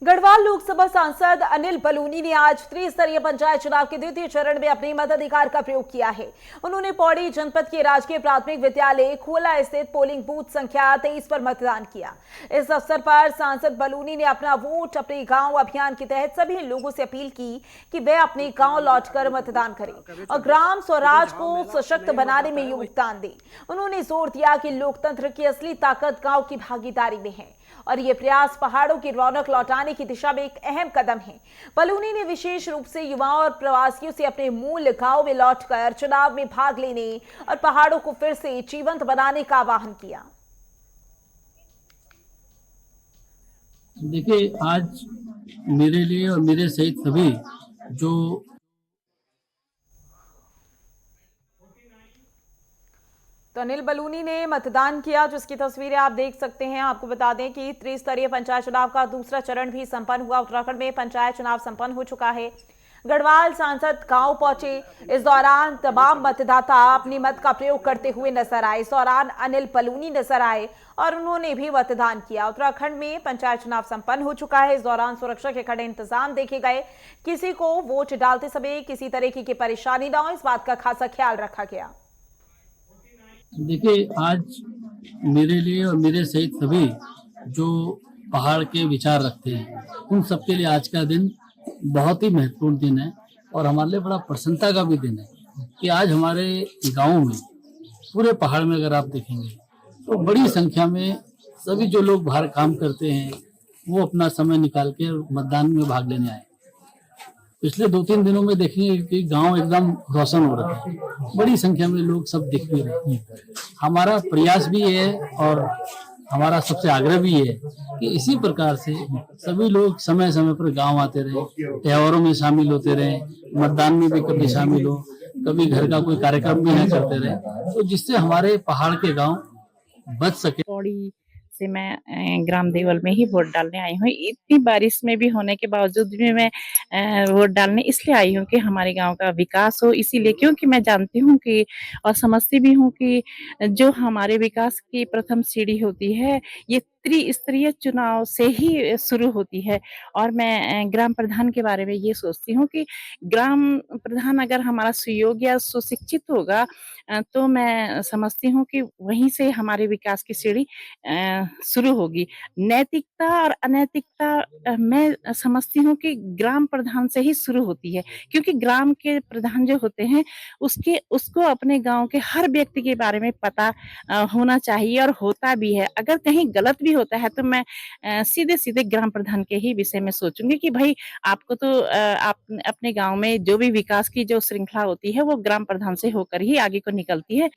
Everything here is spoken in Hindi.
गढ़वाल लोकसभा सांसद अनिल बलूनी ने आज त्रिस्तरीय पंचायत चुनाव के द्वितीय चरण में अपने मताधिकार का प्रयोग किया है। उन्होंने पौड़ी जनपद के राजकीय प्राथमिक विद्यालय खोला स्थित पोलिंग बूथ संख्या 23 पर मतदान किया। इस अवसर पर सांसद बलूनी ने अपना वोट अपने गांव अभियान के तहत सभी लोगों से अपील की कि वे अपने गांव लौटकर मतदान करें और ग्राम स्वराज को सशक्त बनाने में योगदान दें। उन्होंने जोर दिया कि लोकतंत्र की असली ताकत गांव की भागीदारी में है और ये प्रयास पहाड़ों की रौनक लौटाने की दिशा में एक अहम कदम है। बलूनी ने विशेष रूप से युवाओं और प्रवासियों से अपने मूल गांव में लौटकर चुनाव में भाग लेने और पहाड़ों को फिर से जीवंत बनाने का आह्वान किया। देखिए, आज मेरे लिए और मेरे सहित सभी जो तो अनिल बलूनी ने मतदान किया, जिसकी तस्वीरें आप देख सकते हैं। आपको बता दें कि त्रिस्तरीय पंचायत चुनाव का दूसरा चरण भी संपन्न हुआ। उत्तराखंड में पंचायत चुनाव संपन्न हो चुका है। गढ़वाल सांसद गांव पहुंचे। इस दौरान तमाम मतदाता अपनी मत का प्रयोग करते हुए नजर आए। इस दौरान अनिल बलूनी नजर आए और उन्होंने भी मतदान किया। उत्तराखंड में पंचायत चुनाव संपन्न हो चुका है। इस दौरान सुरक्षा के कड़े इंतजाम देखे गए। किसी को वोट डालते समय किसी तरीके की परेशानी न हो, इस बात का खासा ख्याल रखा गया। देखिए, आज मेरे लिए और मेरे सहित सभी जो पहाड़ के विचार रखते हैं, उन सबके लिए आज का दिन बहुत ही महत्वपूर्ण दिन है और हमारे लिए बड़ा प्रसन्नता का भी दिन है कि आज हमारे गांव में, पूरे पहाड़ में अगर आप देखेंगे तो बड़ी संख्या में सभी जो लोग बाहर काम करते हैं वो अपना समय निकाल के मतदान में भाग लेने आए। पिछले 2-3 दिनों में देखेंगे कि गांव एकदम रोशन हो रहा है, बड़ी संख्या में लोग सब दिख भी रहे हैं। हमारा प्रयास भी है और हमारा सबसे आग्रह भी है कि इसी प्रकार से सभी लोग समय समय पर गांव आते रहे, त्योहारों में शामिल होते रहे, मतदान में भी कभी शामिल हो, कभी घर का कोई कार्यक्रम भी यहाँ करते रहे, तो जिससे हमारे पहाड़ के गांव बच सके। पौड़ी से मैं ग्राम देवल में ही वोट डालने आई हूँ। इतनी बारिश में भी होने के बावजूद भी मैं वोट डालने इसलिए आई हूँ कि हमारे गांव का विकास हो, इसीलिए, क्योंकि मैं जानती हूँ कि और समझती भी हूँ कि जो हमारे विकास की प्रथम सीढ़ी होती है, ये त्रिस्तरीय चुनाव से ही शुरू होती है। और मैं ग्राम प्रधान के बारे में ये सोचती हूँ कि ग्राम प्रधान अगर हमारा सुयोग्य या सुशिक्षित होगा तो मैं समझती हूँ कि वहीं से हमारे विकास की सीढ़ी शुरू होगी। नैतिकता और अनैतिकता मैं समझती हूँ कि ग्राम प्रधान से ही शुरू होती है, क्योंकि ग्राम के प्रधान जो होते हैं उसको अपने गाँव के हर व्यक्ति के बारे में पता होना चाहिए और होता भी है। अगर कहीं गलत भी होता है तो मैं सीधे-सीधे ग्राम प्रधान के ही विषय में सोचूँगी कि भई आपको तो आप अपने गाँव में जो भी विकास की जो श्रृंखला होती है वो ग्राम प्रधान से होकर ही आगे को निकलती है।